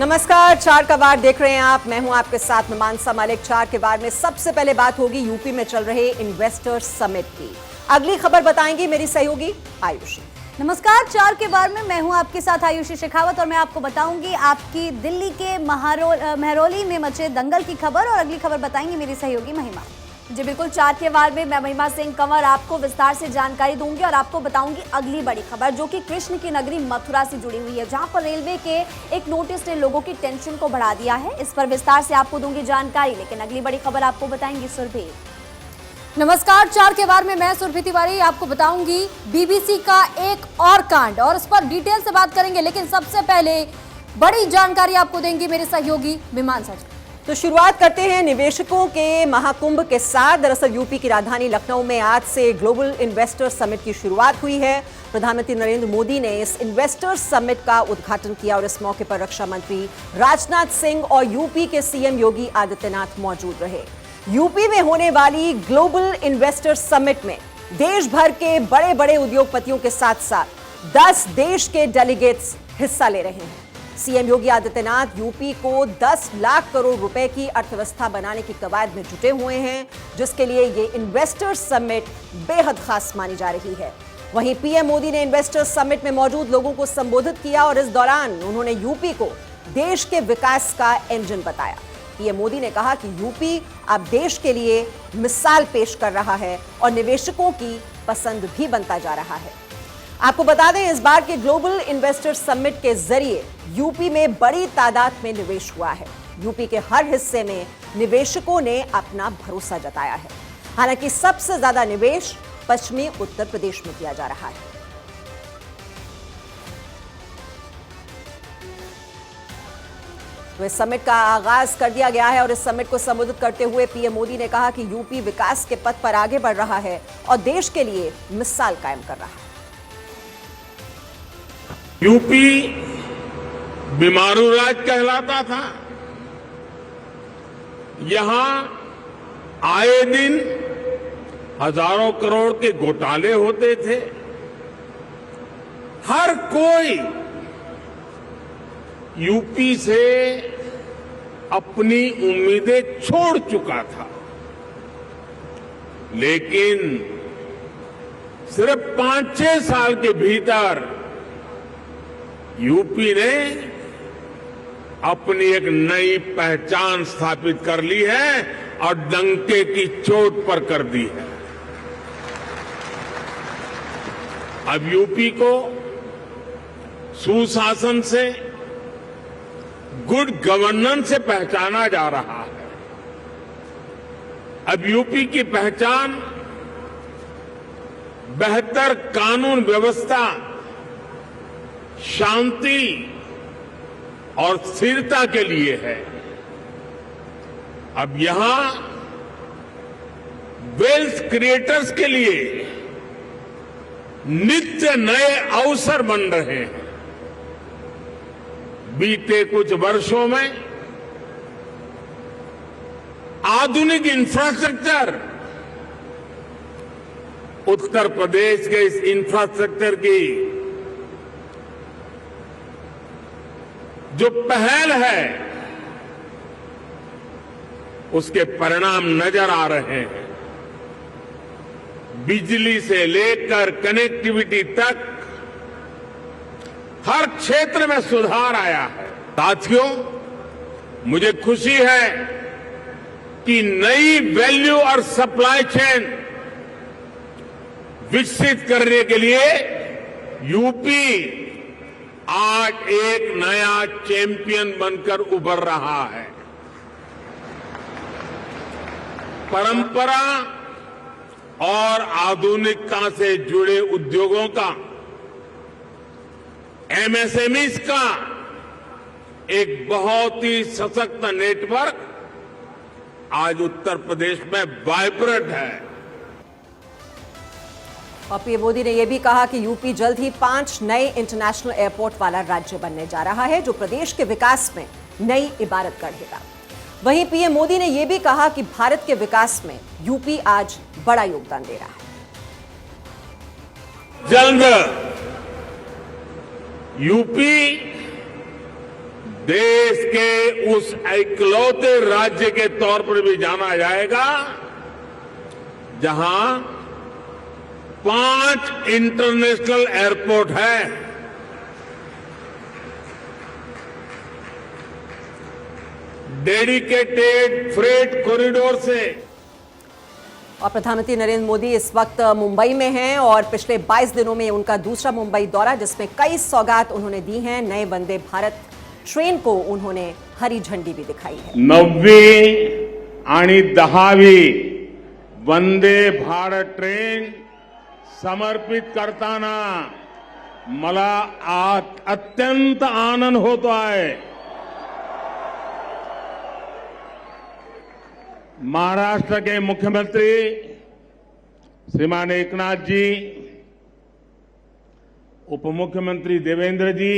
नमस्कार, चार का वार देख रहे हैं आप। मैं हूं आपके साथ मीमांसा मलिक। चार के वार में सबसे पहले बात होगी यूपी में चल रहे इन्वेस्टर्स समिट की। अगली खबर बताएंगी मेरी सहयोगी आयुषी। नमस्कार, चार के बार में मैं हूं आपके साथ आयुषी शेखावत और मैं आपको बताऊंगी आपकी दिल्ली के महरौली में मचे दंगल की खबर और अगली खबर बताएंगी मेरी सहयोगी महिमा। जी बिल्कुल, चार के वार में मैं महिमा सिंह कंवर आपको विस्तार से जानकारी दूंगी और आपको बताऊंगी अगली बड़ी खबर जो कि कृष्ण की नगरी मथुरा से जुड़ी हुई है, जहां पर रेलवे के एक नोटिस ने लोगों की टेंशन को बढ़ा दिया है। इस पर विस्तार से आपको दूंगी जानकारी, लेकिन अगली बड़ी खबर आपको बताएंगी सुरभि। नमस्कार, चार के बार में मैं सुरभि तिवारी आपको बताऊंगी बीबीसी का एक और कांड और इस पर डिटेल से बात करेंगे, लेकिन सबसे पहले बड़ी जानकारी आपको देंगी मेरे सहयोगी मीमांसा। तो शुरुआत करते हैं निवेशकों के महाकुंभ के साथ। दरअसल यूपी की राजधानी लखनऊ में आज से ग्लोबल इन्वेस्टर समिट की शुरुआत हुई है। प्रधानमंत्री नरेंद्र मोदी ने इस इन्वेस्टर समिट का उद्घाटन किया और इस मौके पर रक्षा मंत्री राजनाथ सिंह और यूपी के सीएम योगी आदित्यनाथ मौजूद रहे। यूपी में होने वाली ग्लोबल इन्वेस्टर समिट में देश भर के बड़े बड़े उद्योगपतियों के साथ साथ 10 देश के डेलीगेट्स हिस्सा ले रहे हैं। सीएम योगी आदित्यनाथ यूपी को 10 लाख करोड़ रुपए की अर्थव्यवस्था बनाने की कवायद में जुटे हुए हैं, जिसके लिए ये इन्वेस्टर्स समिट बेहद खास मानी जा रही है। वहीं पीएम मोदी ने इन्वेस्टर्स समिट में मौजूद लोगों को संबोधित किया और इस दौरान उन्होंने यूपी को देश के विकास का इंजन बताया। पीएम मोदी ने कहा कि यूपी अब देश के लिए मिसाल पेश कर रहा है और निवेशकों की पसंद भी बनता जा रहा है। आपको बता दें, इस बार के ग्लोबल इन्वेस्टर समिट के जरिए यूपी में बड़ी तादाद में निवेश हुआ है। यूपी के हर हिस्से में निवेशकों ने अपना भरोसा जताया है। हालांकि सबसे ज्यादा निवेश पश्चिमी उत्तर प्रदेश में किया जा रहा है। तो इस समिट का आगाज कर दिया गया है और इस समिट को संबोधित करते हुए पीएम मोदी ने कहा कि यूपी विकास के पथ पर आगे बढ़ रहा है और देश के लिए मिसाल कायम कर रहा है। यूपी बीमारू राज कहलाता था। यहां आए दिन हजारों करोड़ के घोटाले होते थे। हर कोई यूपी से अपनी उम्मीदें छोड़ चुका था, लेकिन सिर्फ 5-6 साल के भीतर यूपी ने अपनी एक नई पहचान स्थापित कर ली है और डंके की चोट पर कर दी है। अब यूपी को सुशासन से, गुड गवर्नेंस से पहचाना जा रहा है। अब यूपी की पहचान बेहतर कानून व्यवस्था, शांति और स्थिरता के लिए है। अब यहां वेल्थ क्रिएटर्स के लिए नित्य नए अवसर बन रहे हैं। बीते कुछ वर्षों में आधुनिक इंफ्रास्ट्रक्चर, उत्तर प्रदेश के इस इंफ्रास्ट्रक्चर की जो पहल है उसके परिणाम नजर आ रहे हैं। बिजली से लेकर कनेक्टिविटी तक हर क्षेत्र में सुधार आया है। साथियों, मुझे खुशी है कि नई वैल्यू और सप्लाई चेन विकसित करने के लिए यूपी आज एक नया चैंपियन बनकर उभर रहा है। परंपरा और आधुनिकता से जुड़े उद्योगों का, एमएसएमईज का एक बहुत ही सशक्त नेटवर्क आज उत्तर प्रदेश में वाइब्रेंट है। और पीएम मोदी ने यह भी कहा कि यूपी जल्द ही 5 नए इंटरनेशनल एयरपोर्ट वाला राज्य बनने जा रहा है, जो प्रदेश के विकास में नई इबारत गढ़ेगा। वहीं पीएम मोदी ने यह भी कहा कि भारत के विकास में यूपी आज बड़ा योगदान दे रहा है। जल्द यूपी देश के उस इकलौते राज्य के तौर पर भी जाना जाएगा जहां 5 इंटरनेशनल एयरपोर्ट है। डेडिकेटेड फ्रेट कॉरिडोर से। और प्रधानमंत्री नरेंद्र मोदी इस वक्त मुंबई में हैं और पिछले 22 दिनों में उनका दूसरा मुंबई दौरा, जिसमें कई सौगात उन्होंने दी हैं। नए वंदे भारत ट्रेन को उन्होंने हरी झंडी भी दिखाई है। 9वी आणि 10वी वंदे भारत ट्रेन समर्पित करताना मला अत्यंत आनंद होतो आहे। महाराष्ट्र के मुख्यमंत्री श्रीमान एकनाथ जी, उप मुख्यमंत्री देवेंद्र जी,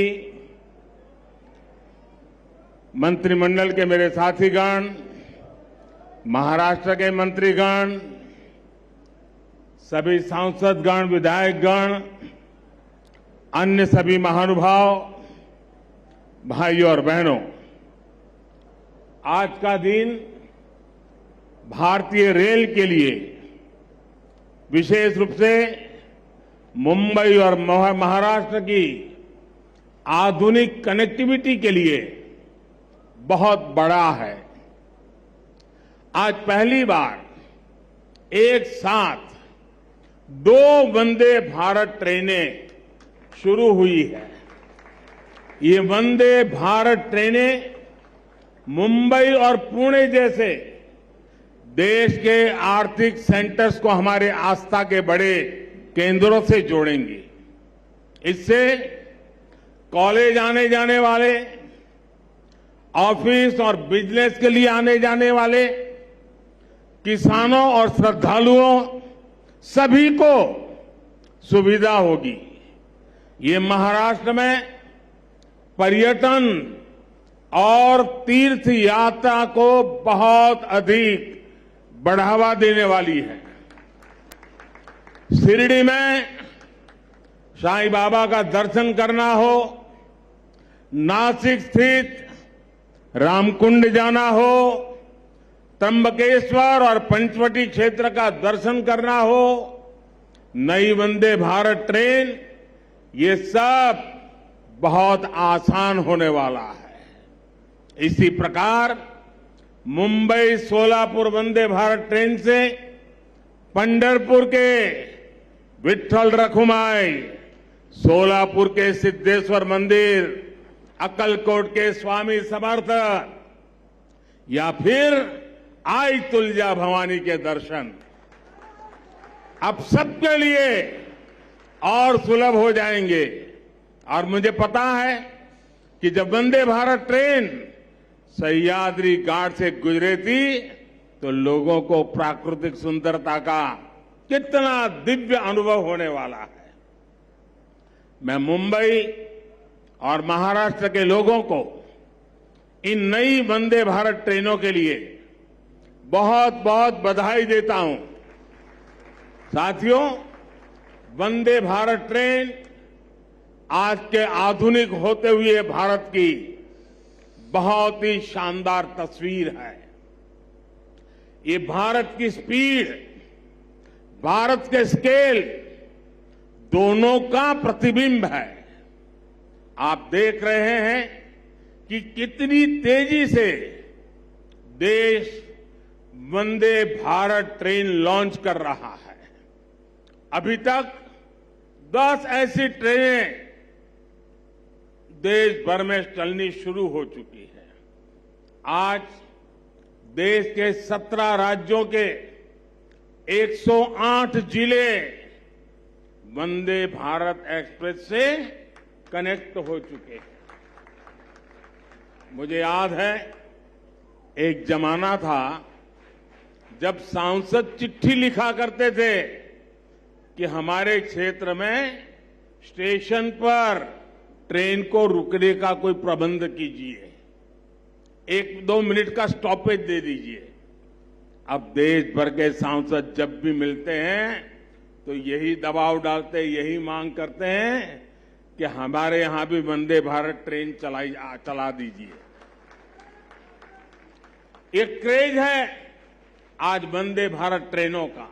मंत्रिमंडल के मेरे साथीगण, महाराष्ट्र के मंत्रीगण, सभी सांसदगण, विधायकगण, अन्य सभी महानुभाव, भाइयों और बहनों, आज का दिन भारतीय रेल के लिए, विशेष रूप से मुंबई और महाराष्ट्र की आधुनिक कनेक्टिविटी के लिए बहुत बड़ा है। आज पहली बार एक साथ 2 वंदे भारत ट्रेनें शुरू हुई है। ये वंदे भारत ट्रेनें मुंबई और पुणे जैसे देश के आर्थिक सेंटर्स को हमारे आस्था के बड़े केंद्रों से जोड़ेंगी। इससे कॉलेज आने जाने वाले, ऑफिस और बिजनेस के लिए आने जाने वाले, किसानों और श्रद्धालुओं सभी को सुविधा होगी। ये महाराष्ट्र में पर्यटन और तीर्थ यात्रा को बहुत अधिक बढ़ावा देने वाली है। शिरडी में साईं बाबा का दर्शन करना हो, नासिक स्थित रामकुंड जाना हो, त्र्यंबकेश्वर और पंचवटी क्षेत्र का दर्शन करना हो, नई वंदे भारत ट्रेन, ये सब बहुत आसान होने वाला है। इसी प्रकार मुंबई सोलापुर वंदे भारत ट्रेन से पंढरपुर के विठ्ठल रखुमाई, सोलापुर के सिद्धेश्वर मंदिर, अक्कलकोट के स्वामी समर्थ या फिर आई तुलजा भवानी के दर्शन अब सबके लिए और सुलभ हो जाएंगे। और मुझे पता है कि जब वंदे भारत ट्रेन सह्याद्री घाट से गुजरे थी तो लोगों को प्राकृतिक सुंदरता का कितना दिव्य अनुभव होने वाला है। मैं मुंबई और महाराष्ट्र के लोगों को इन नई वंदे भारत ट्रेनों के लिए बहुत बहुत बधाई देता हूं। साथियों, वंदे भारत ट्रेन आज के आधुनिक होते हुए भारत की बहुत ही शानदार तस्वीर है। ये भारत की स्पीड, भारत के स्केल दोनों का प्रतिबिंब है। आप देख रहे हैं कि कितनी तेजी से देश वंदे भारत ट्रेन लॉन्च कर रहा है। अभी तक 10 ऐसी ट्रेनें देश भर में चलनी शुरू हो चुकी है। आज देश के 17 राज्यों के 108 जिले वंदे भारत एक्सप्रेस से कनेक्ट हो चुके हैं। मुझे याद है, एक जमाना था जब सांसद चिट्ठी लिखा करते थे कि हमारे क्षेत्र में स्टेशन पर ट्रेन को रुकने का कोई प्रबंध कीजिए, 1-2 मिनट का स्टॉपेज दे दीजिए। अब देश भर के सांसद जब भी मिलते हैं तो यही दबाव डालते, यही मांग करते हैं कि हमारे यहां भी वंदे भारत ट्रेन चला दीजिए। एक क्रेज है आज वंदे भारत ट्रेनों का।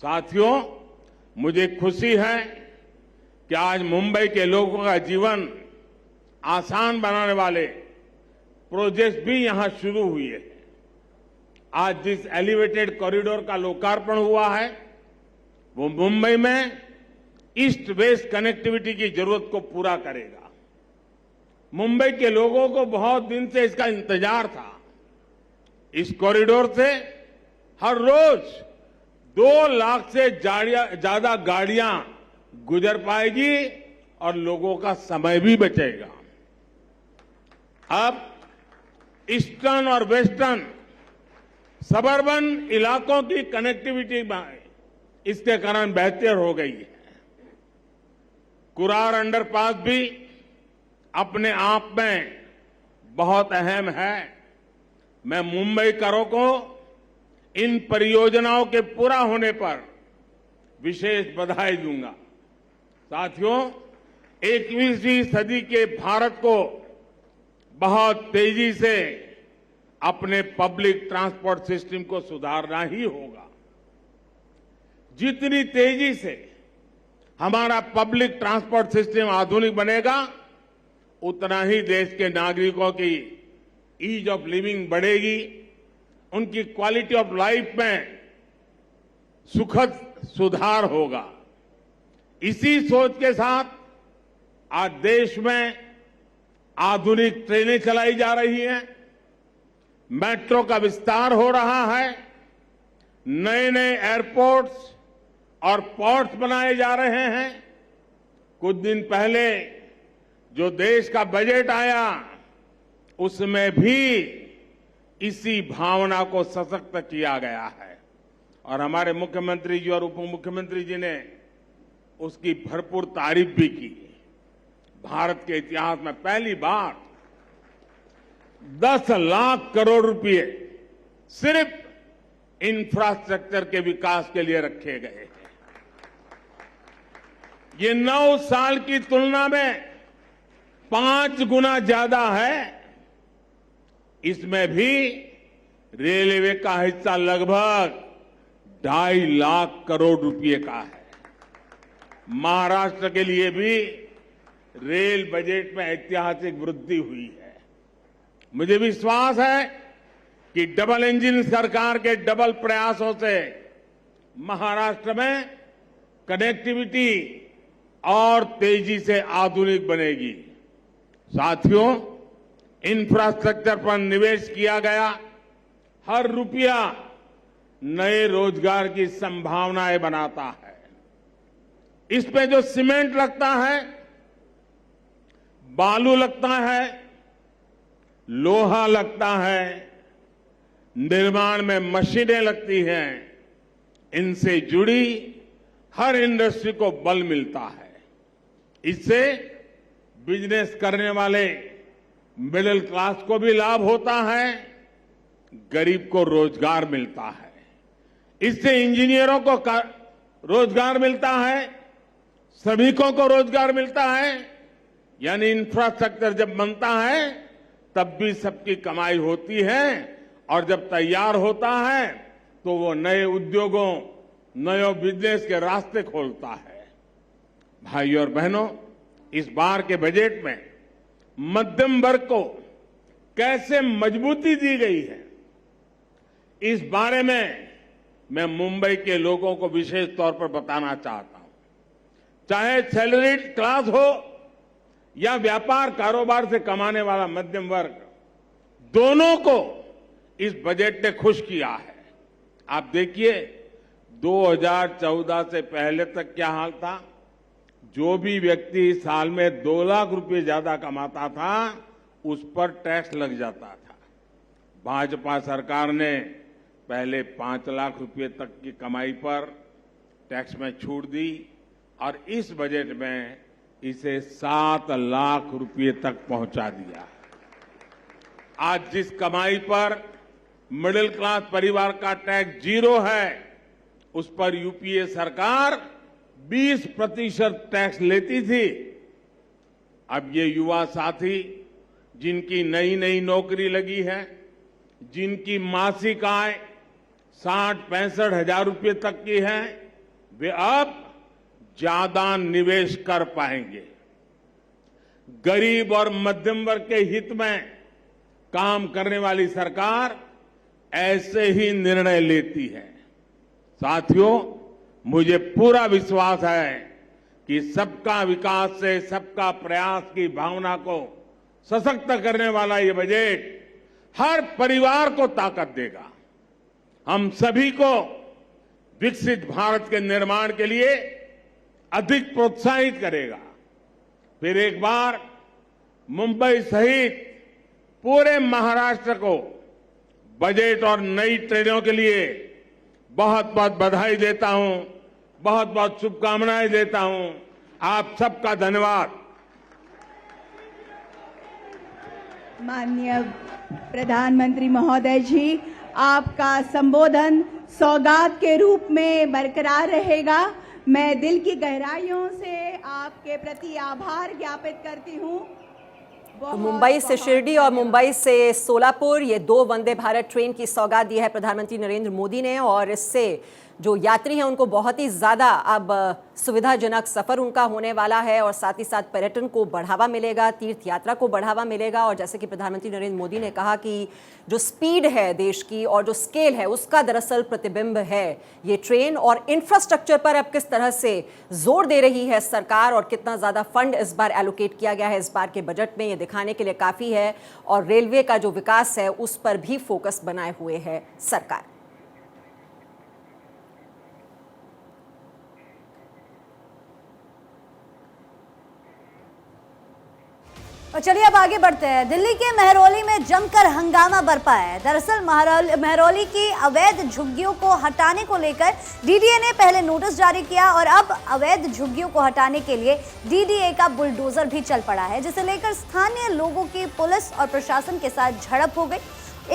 साथियों, मुझे खुशी है कि आज मुंबई के लोगों का जीवन आसान बनाने वाले प्रोजेक्ट भी यहां शुरू हुए हैं। आज जिस एलिवेटेड कॉरिडोर का लोकार्पण हुआ है वो मुंबई में ईस्ट वेस्ट कनेक्टिविटी की जरूरत को पूरा करेगा। मुंबई के लोगों को बहुत दिन से इसका इंतजार था। इस कॉरिडोर से हर रोज 2 लाख से ज्यादा गाड़ियां गुजर पाएगी और लोगों का समय भी बचेगा। अब ईस्टर्न और वेस्टर्न सबर्बन इलाकों की कनेक्टिविटी इसके कारण बेहतर हो गई है। कुरार अंडरपास भी अपने आप में बहुत अहम है। मैं मुंबईकरों को इन परियोजनाओं के पूरा होने पर विशेष बधाई दूंगा। साथियों, 21वीं सदी के भारत को बहुत तेजी से अपने पब्लिक ट्रांसपोर्ट सिस्टम को सुधारना ही होगा। जितनी तेजी से हमारा पब्लिक ट्रांसपोर्ट सिस्टम आधुनिक बनेगा, उतना ही देश के नागरिकों की ईज ऑफ लिविंग बढ़ेगी, उनकी क्वालिटी ऑफ लाइफ में सुखद सुधार होगा। इसी सोच के साथ आज देश में आधुनिक ट्रेनें चलाई जा रही हैं, मेट्रो का विस्तार हो रहा है, नए नए एयरपोर्ट्स और पोर्ट्स बनाए जा रहे हैं। कुछ दिन पहले जो देश का बजट आया उसमें भी इसी भावना को सशक्त किया गया है और हमारे मुख्यमंत्री जी और उप मुख्यमंत्री जी ने उसकी भरपूर तारीफ भी की। भारत के इतिहास में पहली बार 10 लाख करोड़ रुपए सिर्फ इंफ्रास्ट्रक्चर के विकास के लिए रखे गए हैं। ये 9 साल की तुलना में 5 गुना ज्यादा है। इसमें भी रेलवे का हिस्सा लगभग 2.5 लाख करोड़ रुपए का है। महाराष्ट्र के लिए भी रेल बजट में ऐतिहासिक वृद्धि हुई है। मुझे विश्वास है कि डबल इंजन सरकार के डबल प्रयासों से महाराष्ट्र में कनेक्टिविटी और तेजी से आधुनिक बनेगी। साथियों, इंफ्रास्ट्रक्चर पर निवेश किया गया हर रुपया नए रोजगार की संभावनाएं बनाता है। इसमें जो सीमेंट लगता है, बालू लगता है, लोहा लगता है, निर्माण में मशीनें लगती हैं, इनसे जुड़ी हर इंडस्ट्री को बल मिलता है। इससे बिजनेस करने वाले मिडिल क्लास को भी लाभ होता है, गरीब को रोजगार मिलता है। इससे इंजीनियरों को रोजगार मिलता है, श्रमिकों को रोजगार मिलता है। यानी इंफ्रास्ट्रक्चर जब बनता है तब भी सबकी कमाई होती है और जब तैयार होता है तो वो नए उद्योगों, नए बिजनेस के रास्ते खोलता है। भाइयों और बहनों, इस बार के बजट में मध्यम वर्ग को कैसे मजबूती दी गई है, इस बारे में मैं मुंबई के लोगों को विशेष तौर पर बताना चाहता हूं। चाहे सैलरीड क्लास हो या व्यापार कारोबार से कमाने वाला मध्यम वर्ग, दोनों को इस बजट ने खुश किया है। आप देखिए 2014 से पहले तक क्या हाल था। जो भी व्यक्ति साल में 2 लाख रुपए ज्यादा कमाता था उस पर टैक्स लग जाता था। भाजपा सरकार ने पहले 5 लाख रुपए तक की कमाई पर टैक्स में छूट दी और इस बजट में इसे 7 लाख रुपए तक पहुंचा दिया। आज जिस कमाई पर मिडिल क्लास परिवार का टैक्स 0 है, उस पर यूपीए सरकार 20% टैक्स लेती थी, अब ये युवा साथी जिनकी नई नई नौकरी लगी है, जिनकी मासिक आय 60-65 हजार रुपये तक की है, वे अब ज्यादा निवेश कर पाएंगे। गरीब और मध्यम वर्ग के हित में काम करने वाली सरकार ऐसे ही निर्णय लेती है। साथियों, मुझे पूरा विश्वास है कि सबका विकास से सबका प्रयास की भावना को सशक्त करने वाला ये बजट हर परिवार को ताकत देगा, हम सभी को विकसित भारत के निर्माण के लिए अधिक प्रोत्साहित करेगा। फिर एक बार मुंबई सहित पूरे महाराष्ट्र को बजट और नई ट्रेनों के लिए बहुत बहुत बधाई देता हूं, बहुत बहुत शुभकामनाएं देता हूं। आप सबका धन्यवाद। माननीय प्रधानमंत्री महोदय जी, आपका संबोधन सौगात के रूप में बरकरार रहेगा। मैं दिल की गहराइयों से आपके प्रति आभार ज्ञापित करती हूं। तो मुंबई से शिरडी और मुंबई से सोलापुर, ये 2 वंदे भारत ट्रेन की सौगात दी है प्रधानमंत्री नरेंद्र मोदी ने, और इससे जो यात्री हैं उनको बहुत ही ज़्यादा अब सुविधाजनक सफ़र उनका होने वाला है, और साथ ही साथ पर्यटन को बढ़ावा मिलेगा, तीर्थ यात्रा को बढ़ावा मिलेगा। और जैसे कि प्रधानमंत्री नरेंद्र मोदी ने कहा कि जो स्पीड है देश की और जो स्केल है उसका दरअसल प्रतिबिंब है ये ट्रेन, और इंफ्रास्ट्रक्चर पर अब किस तरह से जोर दे रही है सरकार और कितना ज़्यादा फंड इस बार एलोकेट किया गया है इस बार के बजट में, ये दिखाने के लिए काफ़ी है। और रेलवे का जो विकास है उस पर भी फोकस बनाए हुए है सरकार। और चलिए अब आगे बढ़ते हैं। दिल्ली के महरौली में जमकर हंगामा बरपा है। दरअसल महरौली की अवैध झुग्गियों को हटाने को लेकर डीडीए ने पहले नोटिस जारी किया, और अब अवैध झुग्गियों को हटाने के लिए डीडीए का बुलडोजर भी चल पड़ा है, जिसे लेकर स्थानीय लोगों की पुलिस और प्रशासन के साथ झड़प हो गई।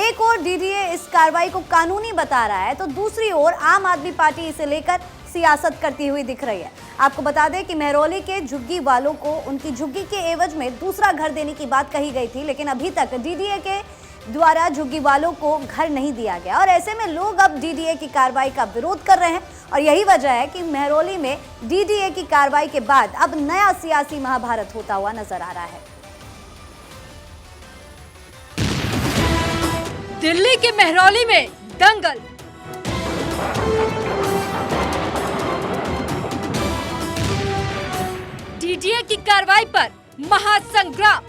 एक ओर डीडीए इस कार्रवाई को कानूनी बता रहा है, तो दूसरी ओर आम आदमी पार्टी इसे लेकर सियासत करती हुई दिख रही है। आपको बता दें कि महरौली के झुग्गी वालों को उनकी झुग्गी के एवज में दूसरा घर देने की बात कही गई थी, लेकिन अभी तक डीडीए के द्वारा झुग्गी वालों को घर नहीं दिया गया, और ऐसे में लोग अब डीडीए की कार्रवाई का विरोध कर रहे हैं। और यही वजह है कि महरौली में डीडीए की कार्रवाई के बाद अब नया सियासी महाभारत होता हुआ नजर आ रहा है। दिल्ली के महरौली में दंगल। डीडीए की कार्रवाई पर महासंग्राम।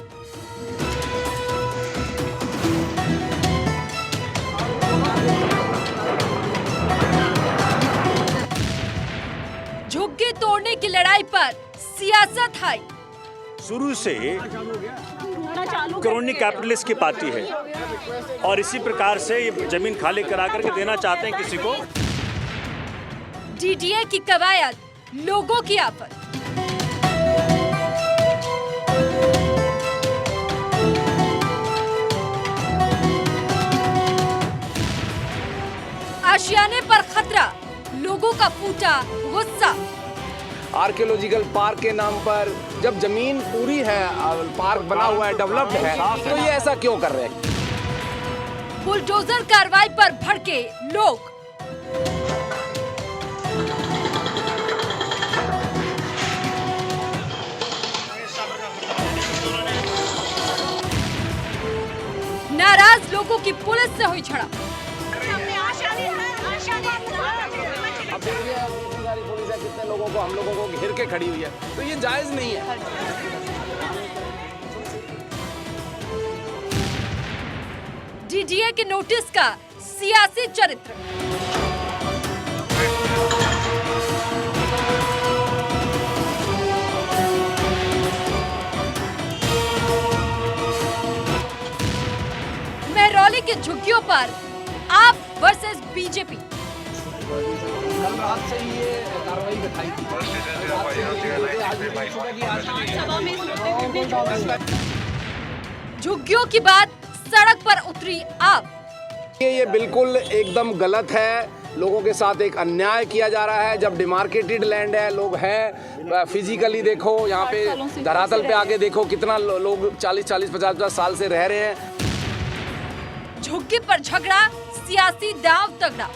झुग्गी तोड़ने की लड़ाई पर सियासत है। शुरू से क्रोनी कैपिटलिस्ट की पार्टी है, और इसी प्रकार से ये जमीन खाली करा करके देना चाहते हैं किसी को। डीडीए की कवायद, लोगों की आफत। आशियाने पर खतरा, लोगों का फूटा गुस्सा। आर्कियोलॉजिकल पार्क के नाम पर जब जमीन पूरी है, पार्क बना हुआ है, डेवलप्ड है, तो ये ऐसा क्यों कर रहे हैं? बुलडोजर कार्रवाई पर भड़के लोग। नाराज लोगों की पुलिस से हुई झड़प। अब देखिए पुलिस है, कितने लोगों को, हम लोगों को घेर के खड़ी हुई है, तो ये जायज नहीं है। डीडीए के नोटिस का सियासी चरित्र। महरौली के झुग्गियों पर आप वर्सेस बीजेपी। कल रात से ये कार्रवाई दिखाई थी। झुग्गियों की बात, सड़क पर उतरी आप। ये बिल्कुल एकदम गलत है। लोगों के साथ एक अन्याय किया जा रहा है। जब डिमार्केटेड लैंड है, लोग हैं, फिजिकली देखो, यहाँ पे धरातल पे आके देखो कितना लोग 40-40, 50-50 साल से रह रहे हैं। झुग्गी पर झगड़ा, सियासी दांव तगड़ा।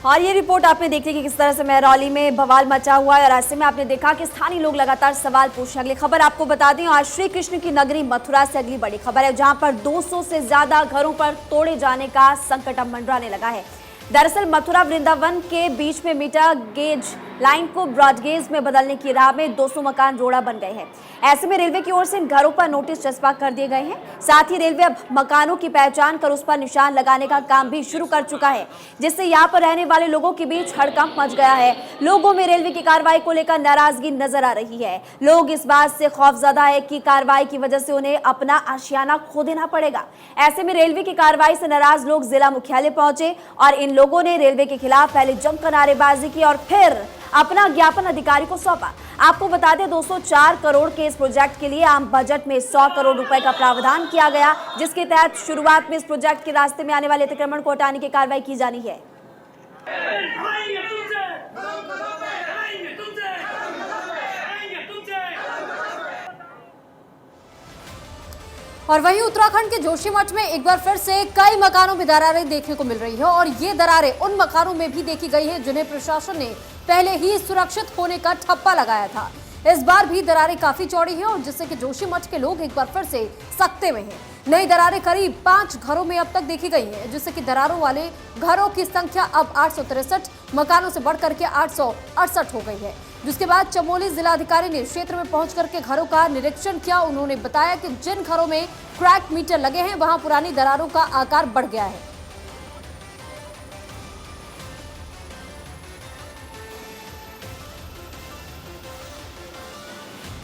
और ये रिपोर्ट आपने देखी कि किस तरह से महरौली में बवाल मचा हुआ है और ऐसे में आपने देखा कि स्थानीय लोग लगातार सवाल पूछ रहे हैं। अगली खबर आपको बता दें, आज श्री कृष्ण की नगरी मथुरा से अगली बड़ी खबर है, जहां पर 200 से ज्यादा घरों पर तोड़े जाने का संकट अब मंडराने लगा है। दरअसल मथुरा वृंदावन के बीच में मीटर गेज लाइन को ब्रॉडगेज में बदलने की राह में 200 मकान रोड़ा बन गए हैं। ऐसे में रेलवे की ओर से इन घरों पर नोटिस चस्पा कर दिए गए हैं। साथ ही रेलवे अब मकानों की पहचान कर उस पर निशान लगाने का काम भी शुरू कर चुका है, जिससे यहाँ पर रहने वाले लोगों के बीच हड़कंप मच गया है। लोगों में रेलवे की कार्रवाई को लेकर नाराजगी नजर आ रही है। लोग इस बात से खौफजदा है कि कार्रवाई की वजह से उन्हें अपना आशियाना खो देना पड़ेगा। ऐसे में रेलवे की कार्रवाई से नाराज लोग जिला मुख्यालय पहुंचे और इन लोगों ने रेलवे के खिलाफ पहले जमकर नारेबाजी की और फिर अपना ज्ञापन अधिकारी को सौंपा। आपको बता दें 204 करोड़ के इस प्रोजेक्ट के लिए आम बजट में 100 करोड़ रुपए का प्रावधान किया गया, जिसके तहत शुरुआत में इस प्रोजेक्ट के रास्ते में आने वाले अतिक्रमण को हटाने की कार्रवाई की जानी है। और वहीं उत्तराखंड के जोशीमठ में एक बार फिर से कई मकानों में दरारें देखने को मिल रही है और ये दरारें उन मकानों में भी देखी गई है जिन्हें प्रशासन ने पहले ही सुरक्षित होने का ठप्पा लगाया था। इस बार भी दरारें काफी चौड़ी हैं और जिससे कि जोशीमठ के लोग एक बार फिर से सकते में हैं। नई दरारें करीब 5 घरों में अब तक देखी गई हैं, जिससे कि दरारों वाले घरों की संख्या अब 863 मकानों से बढ़कर के 868 हो गई है। जिसके बाद चमोली जिलाधिकारी ने क्षेत्र में पहुंच करके घरों का निरीक्षण किया। उन्होंने बताया कि जिन घरों में क्रैक मीटर लगे हैं वहां पुरानी दरारों का आकार बढ़ गया है।